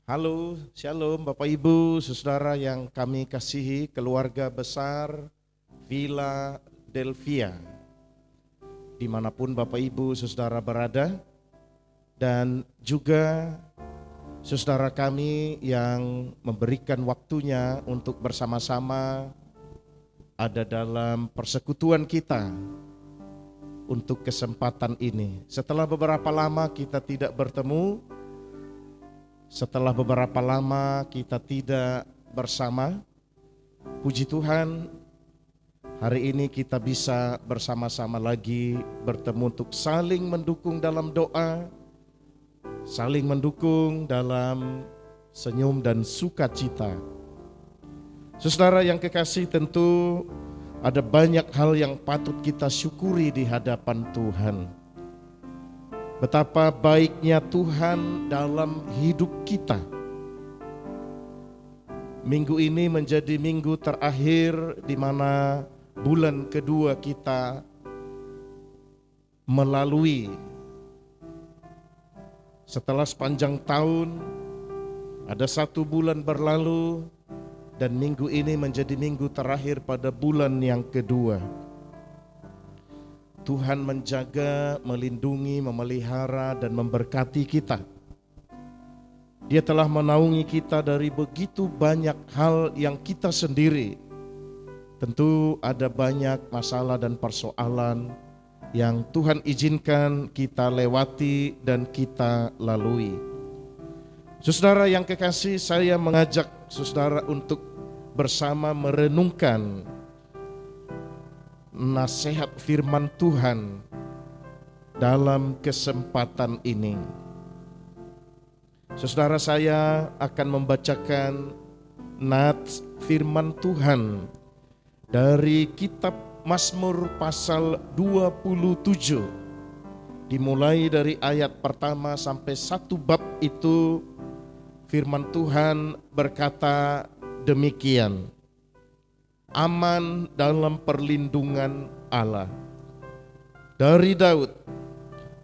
Halo, Shalom Bapak Ibu, Saudara yang kami kasihi, keluarga besar Villa Delvia, dimanapun Bapak Ibu Saudara berada, dan juga saudara kami yang memberikan waktunya untuk bersama-sama ada dalam persekutuan kita untuk kesempatan ini. Setelah beberapa lama kita tidak bertemu, setelah beberapa lama kita tidak bersama, puji Tuhan, hari ini kita bisa bersama-sama lagi bertemu untuk saling mendukung dalam doa, saling mendukung dalam senyum dan sukacita. Saudara yang kekasih, tentu ada banyak hal yang patut kita syukuri di hadapan Tuhan. Betapa baiknya Tuhan dalam hidup kita. Minggu ini menjadi minggu terakhir di mana bulan kedua kita melalui. Setelah sepanjang tahun, ada 1 bulan berlalu dan minggu ini menjadi minggu terakhir pada bulan yang kedua. Tuhan menjaga, melindungi, memelihara, dan memberkati kita. Dia telah menaungi kita dari begitu banyak hal yang kita sendiri. Tentu ada banyak masalah dan persoalan yang Tuhan izinkan kita lewati dan kita lalui. Saudara yang kekasih, saya mengajak saudara untuk bersama merenungkan nasihat firman Tuhan dalam kesempatan ini. Saudara, saya akan membacakan nats firman Tuhan dari kitab Mazmur pasal 27, dimulai dari ayat pertama sampai 1 bab itu. Firman Tuhan berkata demikian: aman dalam perlindungan Allah. Dari Daud,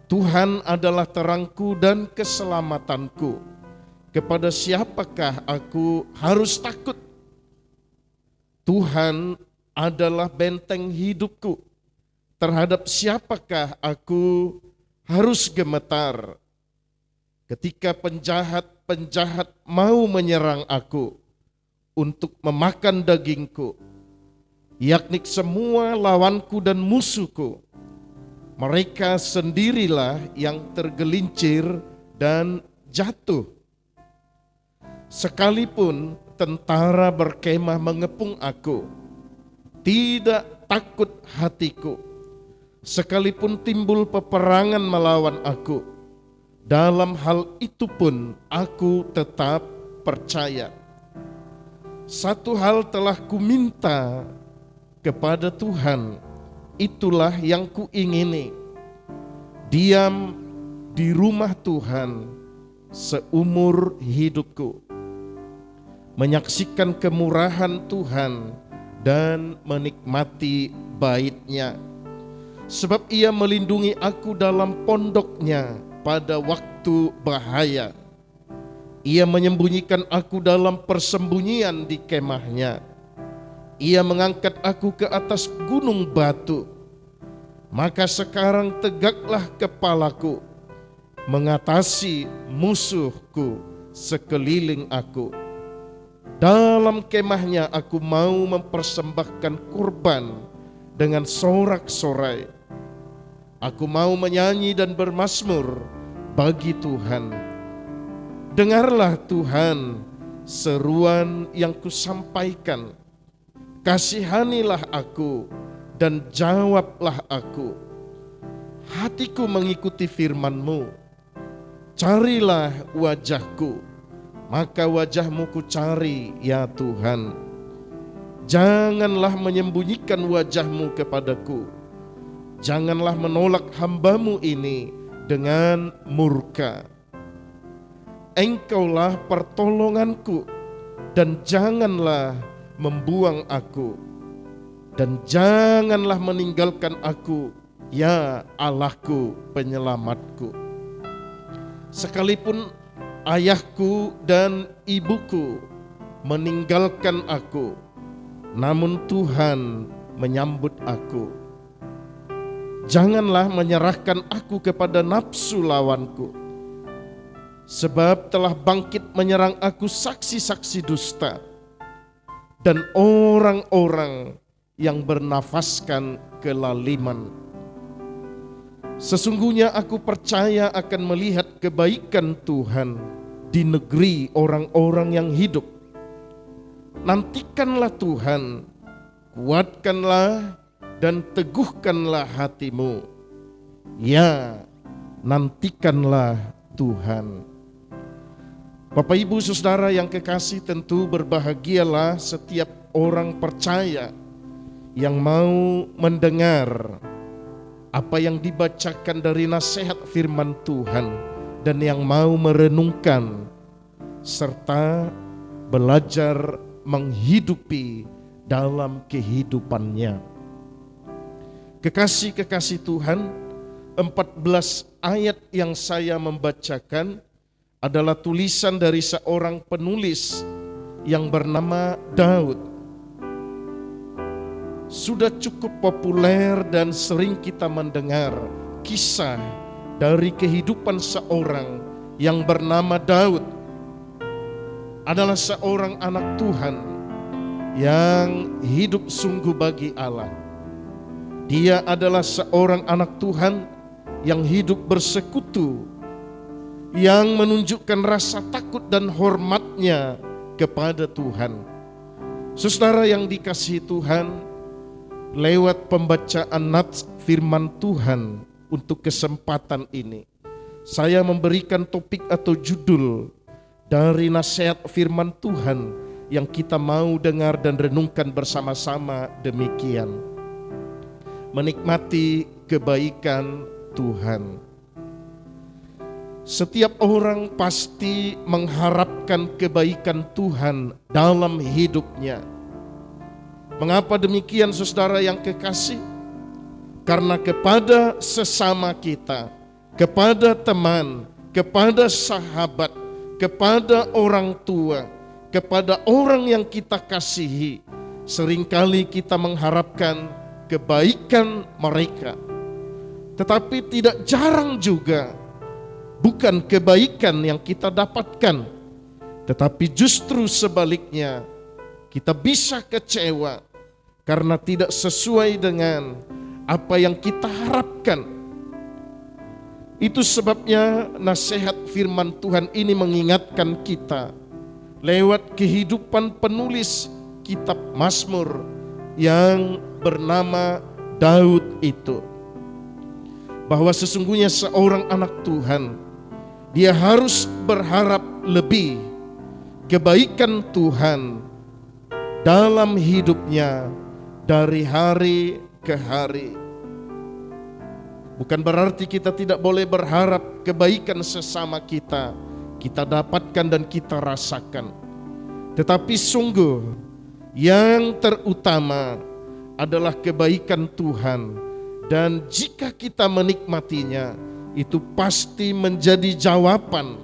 Tuhan adalah terangku dan keselamatanku. Kepada siapakah aku harus takut? Tuhan adalah benteng hidupku. Terhadap siapakah aku harus gemetar? Ketika penjahat mau menyerang aku untuk memakan dagingku, yakni semua lawanku dan musuhku, mereka sendirilah yang tergelincir dan jatuh. Sekalipun tentara berkemah mengepung aku, tidak takut hatiku. Sekalipun timbul peperangan melawan aku, dalam hal itu pun aku tetap percaya. Satu hal telah kuminta kepada Tuhan, itulah yang kuingini, diam di rumah Tuhan seumur hidupku, menyaksikan kemurahan Tuhan dan menikmati bait-Nya. Sebab Ia melindungi aku dalam pondok-Nya pada waktu bahaya. Ia menyembunyikan aku dalam persembunyian di kemah-Nya. Ia mengangkat aku ke atas gunung batu. Maka sekarang tegaklah kepalaku, mengatasi musuhku sekeliling aku. Dalam kemah-Nya aku mau mempersembahkan kurban dengan sorak-sorai. Aku mau menyanyi dan bermazmur bagi Tuhan. Dengarlah Tuhan seruan yang kusampaikan. Kasihanilah aku dan jawablah aku. Hatiku mengikuti firman-Mu. Carilah wajah-Ku, maka wajah-Mu ku cari, ya Tuhan. Janganlah menyembunyikan wajah-Mu kepadaku. Janganlah menolak hamba-Mu ini dengan murka. Engkaulah pertolonganku, dan janganlah membuang aku, dan janganlah meninggalkan aku, ya Allahku penyelamatku. Sekalipun ayahku dan ibuku meninggalkan aku, namun Tuhan menyambut aku. Janganlah menyerahkan aku kepada nafsu lawanku, sebab telah bangkit menyerang aku saksi-saksi dusta dan orang-orang yang bernafaskan kelaliman. Sesungguhnya aku percaya akan melihat kebaikan Tuhan di negeri orang-orang yang hidup. Nantikanlah Tuhan, kuatkanlah dan teguhkanlah hatimu. Ya, nantikanlah Tuhan. Bapak Ibu Saudara yang kekasih, tentu berbahagialah setiap orang percaya yang mau mendengar apa yang dibacakan dari nasihat firman Tuhan dan yang mau merenungkan serta belajar menghidupi dalam kehidupannya. Kekasih-kekasih Tuhan, 14 ayat yang saya membacakan adalah tulisan dari seorang penulis yang bernama Daud. Sudah cukup populer dan sering kita mendengar kisah dari kehidupan seorang yang bernama Daud. Adalah seorang anak Tuhan yang hidup sungguh bagi Allah. Dia adalah seorang anak Tuhan yang hidup bersekutu, yang menunjukkan rasa takut dan hormatnya kepada Tuhan. Saudara yang dikasihi Tuhan, lewat pembacaan nats firman Tuhan untuk kesempatan ini, saya memberikan topik atau judul dari nasihat firman Tuhan yang kita mau dengar dan renungkan bersama-sama demikian. Menikmati kebaikan Tuhan. Setiap orang pasti mengharapkan kebaikan Tuhan dalam hidupnya. Mengapa demikian, saudara yang kekasih? Karena kepada sesama kita, kepada teman, kepada sahabat, kepada orang tua, kepada orang yang kita kasihi, seringkali kita mengharapkan kebaikan mereka. Tetapi tidak jarang juga bukan kebaikan yang kita dapatkan, tetapi justru sebaliknya kita bisa kecewa karena tidak sesuai dengan apa yang kita harapkan. Itu sebabnya nasihat firman Tuhan ini mengingatkan kita lewat kehidupan penulis kitab Mazmur yang bernama Daud itu, bahwa sesungguhnya seorang anak Tuhan, dia harus berharap lebih kebaikan Tuhan dalam hidupnya dari hari ke hari. Bukan berarti kita tidak boleh berharap kebaikan sesama kita dapatkan dan kita rasakan. Tetapi sungguh yang terutama adalah kebaikan Tuhan, dan jika kita menikmatinya, itu pasti menjadi jawaban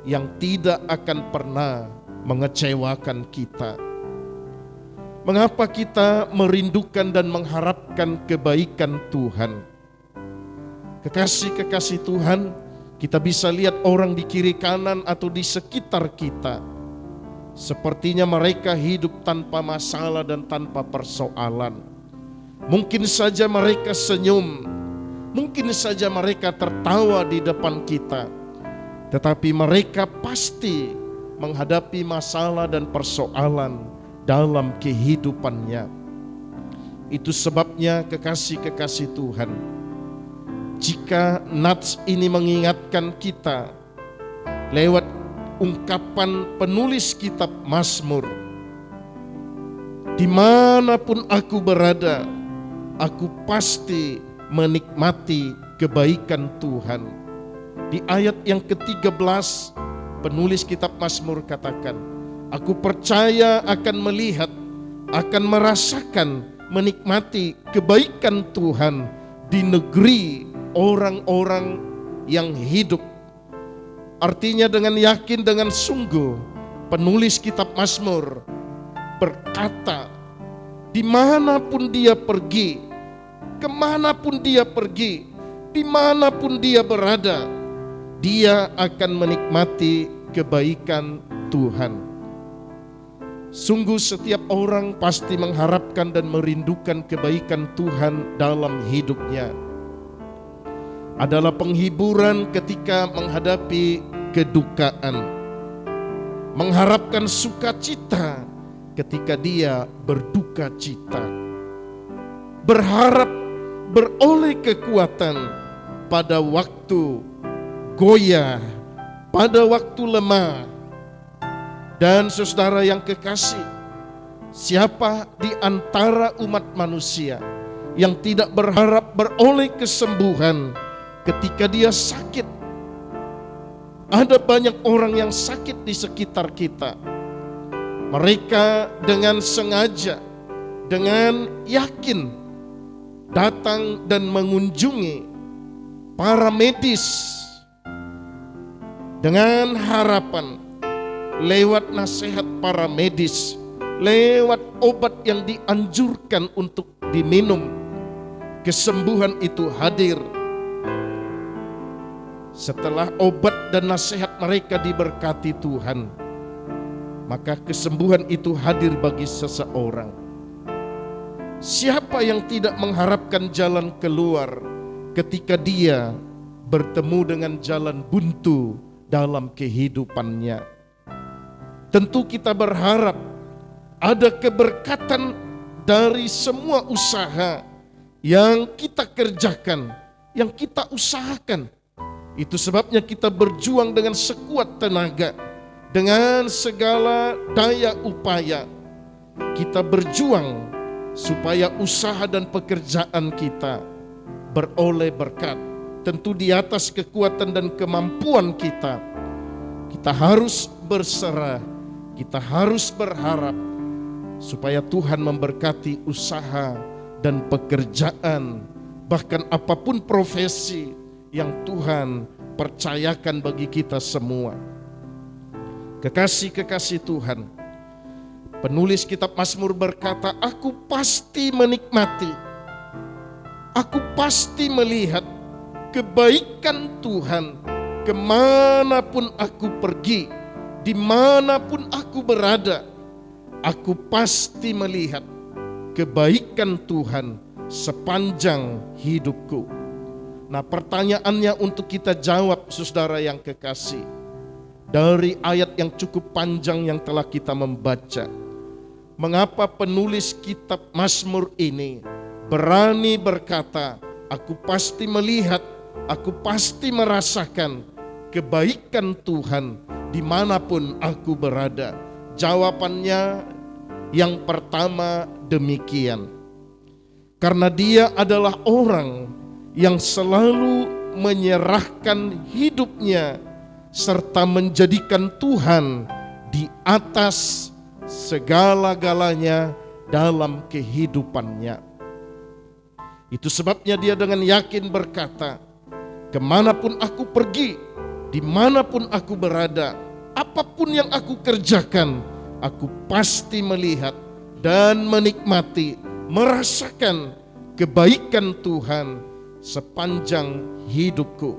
yang tidak akan pernah mengecewakan kita. Mengapa kita merindukan dan mengharapkan kebaikan Tuhan? Kekasih-kekasih Tuhan, kita bisa lihat orang di kiri kanan atau di sekitar kita, sepertinya mereka hidup tanpa masalah dan tanpa persoalan. Mungkin saja mereka senyum, mungkin saja mereka tertawa di depan kita, tetapi mereka pasti menghadapi masalah dan persoalan dalam kehidupannya. Itu sebabnya kekasih-kekasih Tuhan, jika nats ini mengingatkan kita lewat ungkapan penulis kitab Mazmur, dimanapun aku berada, aku pasti menikmati kebaikan Tuhan. Di ayat yang ke-13, penulis kitab Mazmur katakan, aku percaya akan melihat, akan merasakan, menikmati kebaikan Tuhan di negeri orang-orang yang hidup. Artinya dengan yakin, dengan sungguh, penulis kitab Mazmur berkata, dimanapun dia pergi, kemanapun dia pergi, dimanapun dia berada, dia akan menikmati kebaikan Tuhan. Sungguh setiap orang pasti mengharapkan dan merindukan kebaikan Tuhan dalam hidupnya. Adalah penghiburan ketika menghadapi kedukaan, mengharapkan sukacita ketika dia berduka cita, berharap beroleh kekuatan pada waktu goyah, pada waktu lemah. Dan saudara yang kekasih, siapa di antara umat manusia yang tidak berharap beroleh kesembuhan ketika dia sakit? Ada banyak orang yang sakit di sekitar kita. Mereka dengan sengaja, dengan yakin datang dan mengunjungi para medis dengan harapan lewat nasihat para medis, lewat obat yang dianjurkan untuk diminum, kesembuhan itu hadir. Setelah obat dan nasihat mereka diberkati Tuhan, maka kesembuhan itu hadir bagi seseorang. Siapa yang tidak mengharapkan jalan keluar ketika dia bertemu dengan jalan buntu dalam kehidupannya? Tentu kita berharap ada keberkatan dari semua usaha yang kita kerjakan, yang kita usahakan. Itu sebabnya kita berjuang dengan sekuat tenaga, dengan segala daya upaya. Kita berjuang supaya usaha dan pekerjaan kita beroleh berkat. Tentu di atas kekuatan dan kemampuan kita. Kita harus berserah, kita harus berharap supaya Tuhan memberkati usaha dan pekerjaan, bahkan apapun profesi yang Tuhan percayakan bagi kita semua. Kekasih-kekasih Tuhan, penulis kitab Mazmur berkata, aku pasti menikmati, aku pasti melihat kebaikan Tuhan kemanapun aku pergi, dimanapun aku berada. Aku pasti melihat kebaikan Tuhan sepanjang hidupku. Nah, pertanyaannya untuk kita jawab, saudara yang kekasih, dari ayat yang cukup panjang yang telah kita membaca, mengapa penulis kitab Mazmur ini berani berkata, aku pasti melihat, aku pasti merasakan kebaikan Tuhan dimanapun aku berada? Jawabannya yang pertama demikian. Karena dia adalah orang yang selalu menyerahkan hidupnya serta menjadikan Tuhan di atas segala-galanya dalam kehidupannya. Itu sebabnya dia dengan yakin berkata, kemanapun aku pergi, dimanapun aku berada, apapun yang aku kerjakan, aku pasti melihat dan menikmati, merasakan kebaikan Tuhan sepanjang hidupku.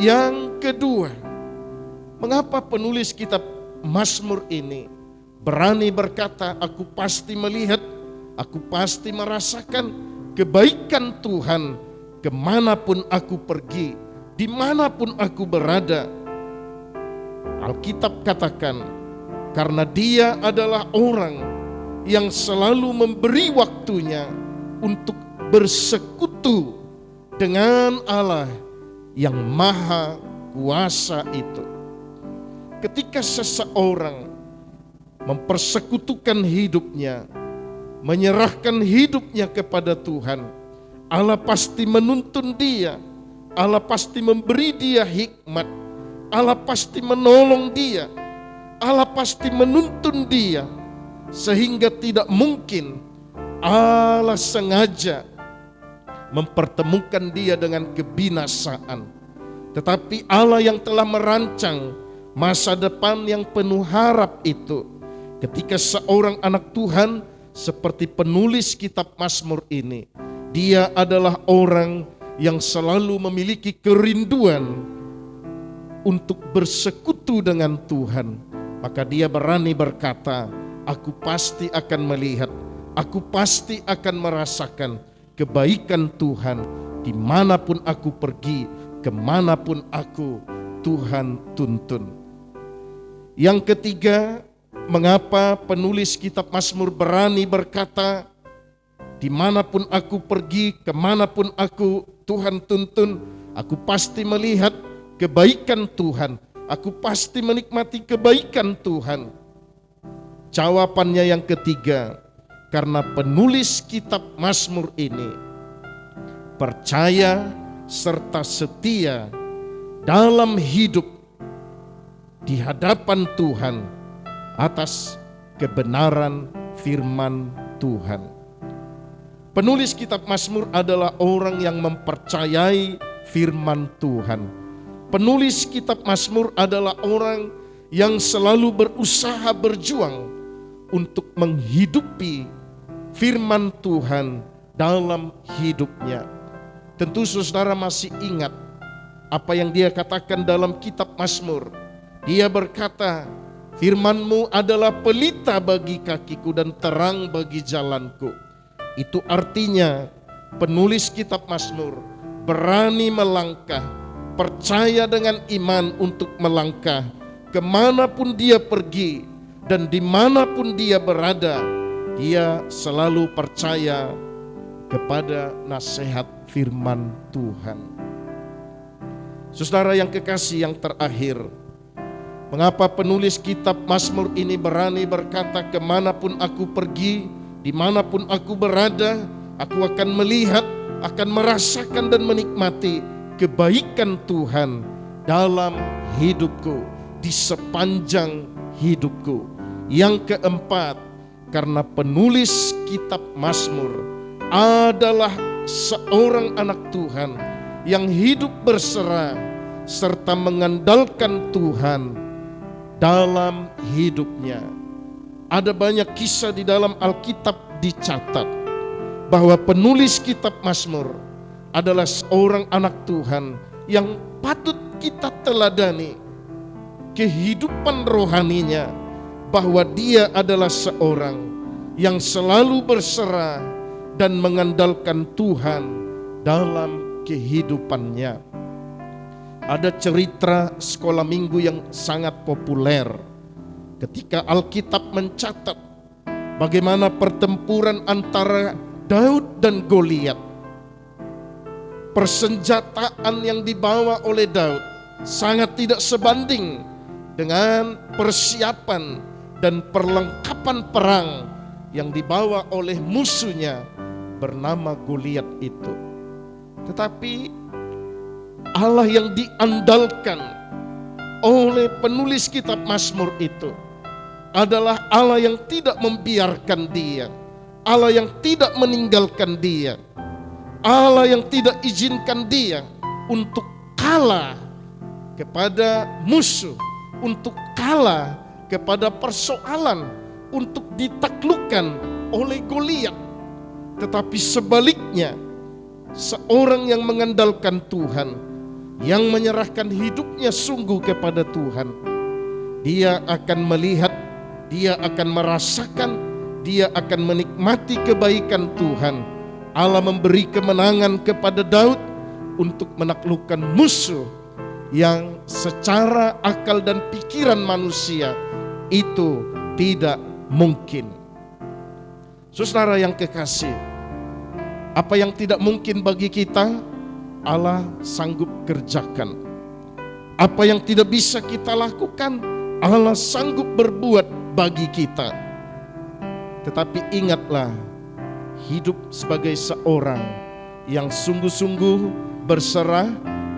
Yang kedua, mengapa penulis kitab Mazmur ini berani berkata, aku pasti melihat, aku pasti merasakan kebaikan Tuhan kemanapun aku pergi, dimanapun aku berada? Alkitab katakan, karena dia adalah orang yang selalu memberi waktunya untuk bersekutu dengan Allah yang maha kuasa itu. Ketika seseorang mempersekutukan hidupnya, menyerahkan hidupnya kepada Tuhan, Allah pasti menuntun dia, Allah pasti memberi dia hikmat, Allah pasti menolong dia, Allah pasti menuntun dia, sehingga tidak mungkin Allah sengaja mempertemukan dia dengan kebinasaan. tetapi Allah yang telah merancang masa depan yang penuh harap itu. Ketika seorang anak Tuhan seperti penulis kitab Mazmur ini, dia adalah orang yang selalu memiliki kerinduan untuk bersekutu dengan Tuhan. Maka dia berani berkata, aku pasti akan melihat, aku pasti akan merasakan kebaikan Tuhan dimanapun aku pergi, kemanapun aku, Tuhan tuntun. Yang ketiga, mengapa penulis kitab Mazmur berani berkata, dimanapun aku pergi, kemanapun aku, Tuhan tuntun, aku pasti melihat kebaikan Tuhan, aku pasti menikmati kebaikan Tuhan. Jawabannya yang ketiga, karena penulis kitab Mazmur ini percaya serta setia dalam hidup di hadapan Tuhan atas kebenaran firman Tuhan. Penulis kitab Mazmur adalah orang yang mempercayai firman Tuhan. Penulis kitab Mazmur adalah orang yang selalu berusaha berjuang untuk menghidupi firman Tuhan dalam hidupnya. Tentu saudara masih ingat apa yang dia katakan dalam kitab Mazmur. Dia berkata, firman-Mu adalah pelita bagi kakiku dan terang bagi jalanku. Itu artinya penulis kitab Mazmur berani melangkah, percaya dengan iman untuk melangkah kemanapun dia pergi dan dimanapun dia berada. Dia selalu percaya kepada nasihat firman Tuhan. Saudara yang kekasih, yang terakhir, mengapa penulis kitab Mazmur ini berani berkata, kemanapun aku pergi, dimanapun aku berada, aku akan melihat, akan merasakan dan menikmati kebaikan Tuhan dalam hidupku, di sepanjang hidupku. Yang keempat, karena penulis kitab Mazmur adalah seorang anak Tuhan yang hidup berserah serta mengandalkan Tuhan dalam hidupnya. Ada banyak kisah di dalam Alkitab dicatat bahwa penulis kitab Mazmur adalah seorang anak Tuhan yang patut kita teladani kehidupan rohaninya, bahwa dia adalah seorang yang selalu berserah dan mengandalkan Tuhan dalam kehidupannya. Ada cerita sekolah minggu yang sangat populer ketika Alkitab mencatat bagaimana pertempuran antara Daud dan Goliat. Persenjataan yang dibawa oleh Daud sangat tidak sebanding dengan persiapan dan perlengkapan perang yang dibawa oleh musuhnya bernama Goliat itu. Tetapi Allah yang diandalkan oleh penulis kitab Mazmur itu adalah Allah yang tidak membiarkan dia, Allah yang tidak meninggalkan dia, Allah yang tidak izinkan dia untuk kalah kepada musuh, untuk kalah kepada persoalan, untuk ditaklukkan oleh Goliat. Tetapi sebaliknya, seorang yang mengandalkan Tuhan, yang menyerahkan hidupnya sungguh kepada Tuhan, dia akan melihat, dia akan merasakan, dia akan menikmati kebaikan Tuhan. Allah memberi kemenangan kepada Daud untuk menaklukkan musuh yang secara akal dan pikiran manusia itu tidak mungkin. Saudara yang kekasih, apa yang tidak mungkin bagi kita, Allah sanggup kerjakan. Apa yang tidak bisa kita lakukan, Allah sanggup berbuat bagi kita. Tetapi ingatlah, hidup sebagai seorang yang sungguh-sungguh berserah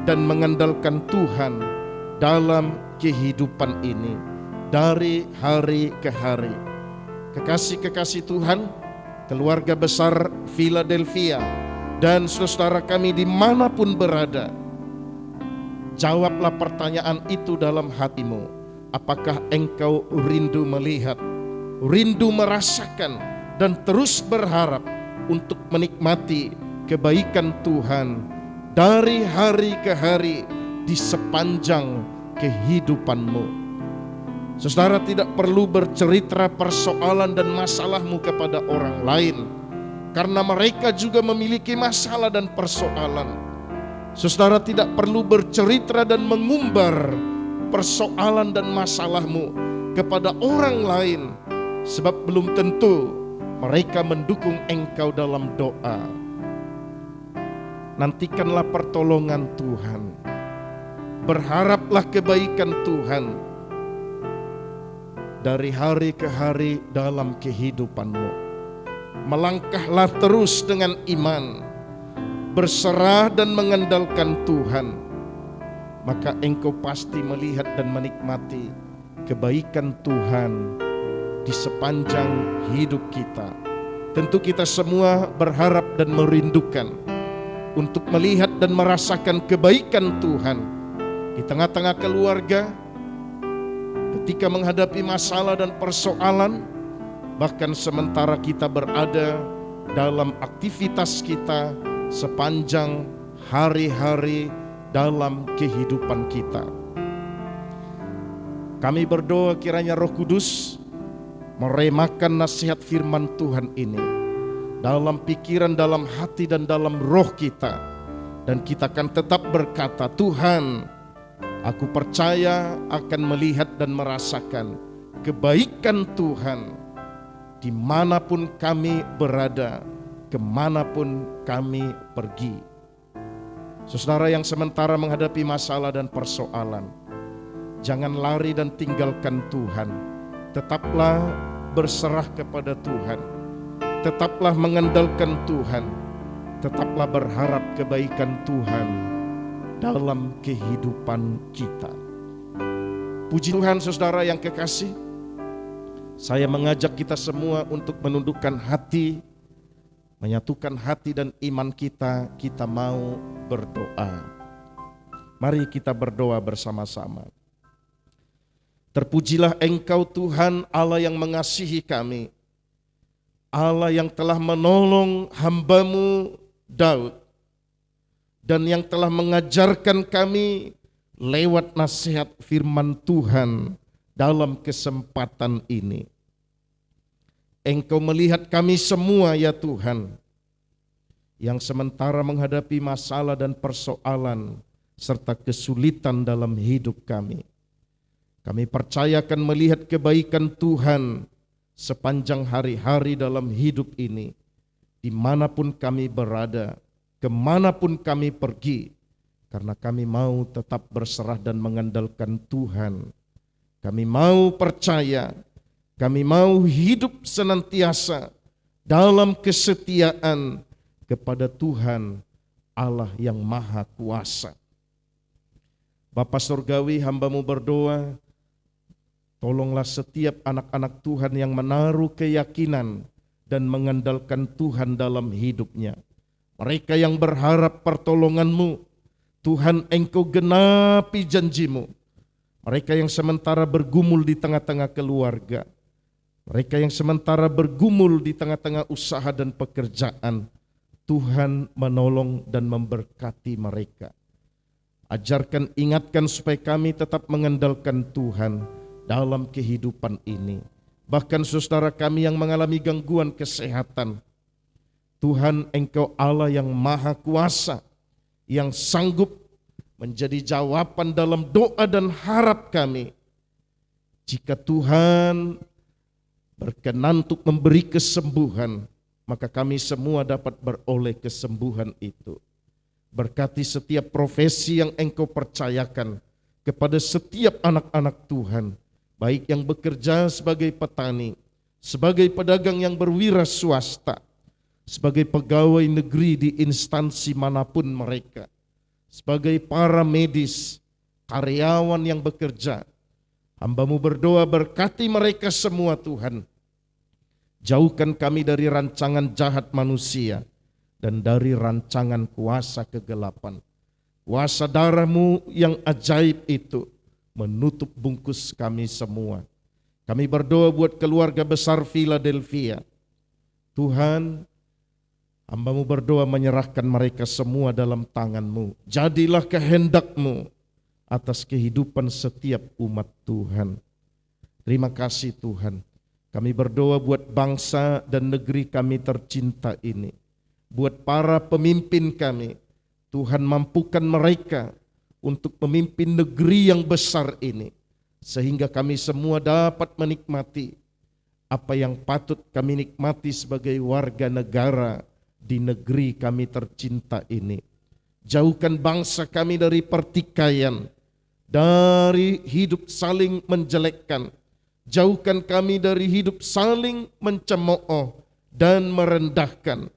dan mengandalkan Tuhan dalam kehidupan ini dari hari ke hari. Kekasih-kekasih Tuhan, keluarga besar Philadelphia, dan saudara kami dimanapun berada, Jawablah pertanyaan itu dalam hatimu. Apakah engkau rindu melihat, rindu merasakan, dan terus berharap untuk menikmati kebaikan Tuhan dari hari ke hari di sepanjang kehidupanmu? Saudara tidak perlu bercerita persoalan dan masalahmu kepada orang lain, karena mereka juga memiliki masalah dan persoalan. Saudara tidak perlu bercerita dan mengumbar persoalan dan masalahmu kepada orang lain, sebab belum tentu mereka mendukung engkau dalam doa. Nantikanlah pertolongan Tuhan, berharaplah kebaikan Tuhan dari hari ke hari dalam kehidupanmu. Melangkahlah terus dengan iman, berserah dan mengandalkan Tuhan, maka engkau pasti melihat dan menikmati kebaikan Tuhan di sepanjang hidup kita. Tentu kita semua berharap dan merindukan untuk melihat dan merasakan kebaikan Tuhan di tengah-tengah keluarga, ketika menghadapi masalah dan persoalan, bahkan sementara kita berada dalam aktivitas kita sepanjang hari-hari dalam kehidupan kita. Kami berdoa kiranya Roh Kudus meremakan nasihat firman Tuhan ini dalam pikiran, dalam hati, dan dalam roh kita. Dan kita akan tetap berkata, Tuhan, aku percaya akan melihat dan merasakan kebaikan Tuhan dimanapun kami berada, kemanapun kami pergi. Saudara yang sementara menghadapi masalah dan persoalan, jangan lari dan tinggalkan Tuhan. Tetaplah berserah kepada Tuhan, tetaplah mengandalkan Tuhan, tetaplah berharap kebaikan Tuhan dalam kehidupan kita. Puji Tuhan, saudara yang kekasih, saya mengajak kita semua untuk menundukkan hati, menyatukan hati dan iman kita. Kita mau berdoa. Mari kita berdoa bersama-sama. Terpujilah Engkau Tuhan Allah yang mengasihi kami, Allah yang telah menolong hamba-Mu Daud, dan yang telah mengajarkan kami lewat nasihat firman Tuhan dalam kesempatan ini. Engkau melihat kami semua ya Tuhan, yang sementara menghadapi masalah dan persoalan serta kesulitan dalam hidup kami. Kami percayakan melihat kebaikan Tuhan sepanjang hari-hari dalam hidup ini, dimanapun kami berada, kemanapun kami pergi, karena kami mau tetap berserah dan mengandalkan Tuhan. Kami mau percaya, kami mau hidup senantiasa dalam kesetiaan kepada Tuhan Allah yang Maha Kuasa. Bapa Surgawi, hamba-Mu berdoa, tolonglah setiap anak-anak Tuhan yang menaruh keyakinan dan mengandalkan Tuhan dalam hidupnya. Mereka yang berharap pertolongan-Mu, Tuhan Engkau genapi janji-Mu. Mereka yang sementara bergumul di tengah-tengah keluarga, mereka yang sementara bergumul di tengah-tengah usaha dan pekerjaan, Tuhan menolong dan memberkati mereka. Ajarkan, ingatkan supaya kami tetap mengandalkan Tuhan dalam kehidupan ini. Bahkan saudara kami yang mengalami gangguan kesehatan, Tuhan Engkau Allah yang Maha Kuasa, yang sanggup menjadi jawaban dalam doa dan harap kami. Jika Tuhan berkenan untuk memberi kesembuhan, maka kami semua dapat beroleh kesembuhan itu. Berkati setiap profesi yang Engkau percayakan kepada setiap anak-anak Tuhan, baik yang bekerja sebagai petani, sebagai pedagang yang berwira swasta, sebagai pegawai negeri di instansi manapun mereka, sebagai para medis, karyawan yang bekerja. Hamba-Mu berdoa, berkati mereka semua Tuhan. Jauhkan kami dari rancangan jahat manusia dan dari rancangan kuasa kegelapan. Kuasa darah-Mu yang ajaib itu menutup bungkus kami semua. Kami berdoa buat keluarga besar Philadelphia. Tuhan, hamba-Mu berdoa menyerahkan mereka semua dalam tangan-Mu. Jadilah kehendak-Mu atas kehidupan setiap umat Tuhan. Terima kasih Tuhan. Kami berdoa buat bangsa dan negeri kami tercinta ini. Buat para pemimpin kami, Tuhan mampukan mereka untuk memimpin negeri yang besar ini. Sehingga kami semua dapat menikmati apa yang patut kami nikmati sebagai warga negara di negeri kami tercinta ini. Jauhkan bangsa kami dari pertikaian, dari hidup saling menjelekkan. Jauhkan kami dari hidup saling mencemooh dan merendahkan.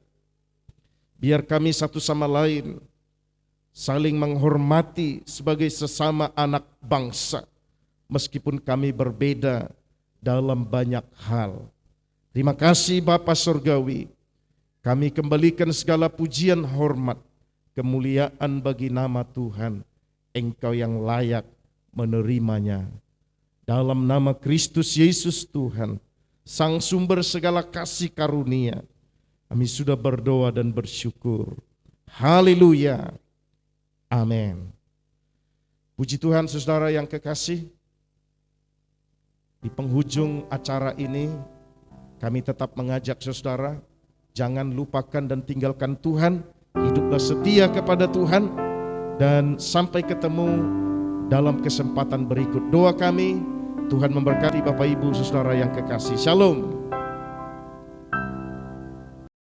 Biar kami satu sama lain saling menghormati sebagai sesama anak bangsa. Meskipun kami berbeda dalam banyak hal. Terima kasih Bapa Surgawi. Kami kembalikan segala pujian, hormat, kemuliaan bagi nama Tuhan. Engkau yang layak menerimanya. Dalam nama Kristus Yesus Tuhan, Sang sumber segala kasih karunia, kami sudah berdoa dan bersyukur. Haleluya. Amin. Puji Tuhan saudara yang kekasih. Di penghujung acara ini, kami tetap mengajak saudara, jangan lupakan dan tinggalkan Tuhan, hiduplah setia kepada Tuhan, dan sampai ketemu dalam kesempatan berikut. Doa kami, Tuhan memberkati Bapak Ibu saudara yang kekasih. Shalom.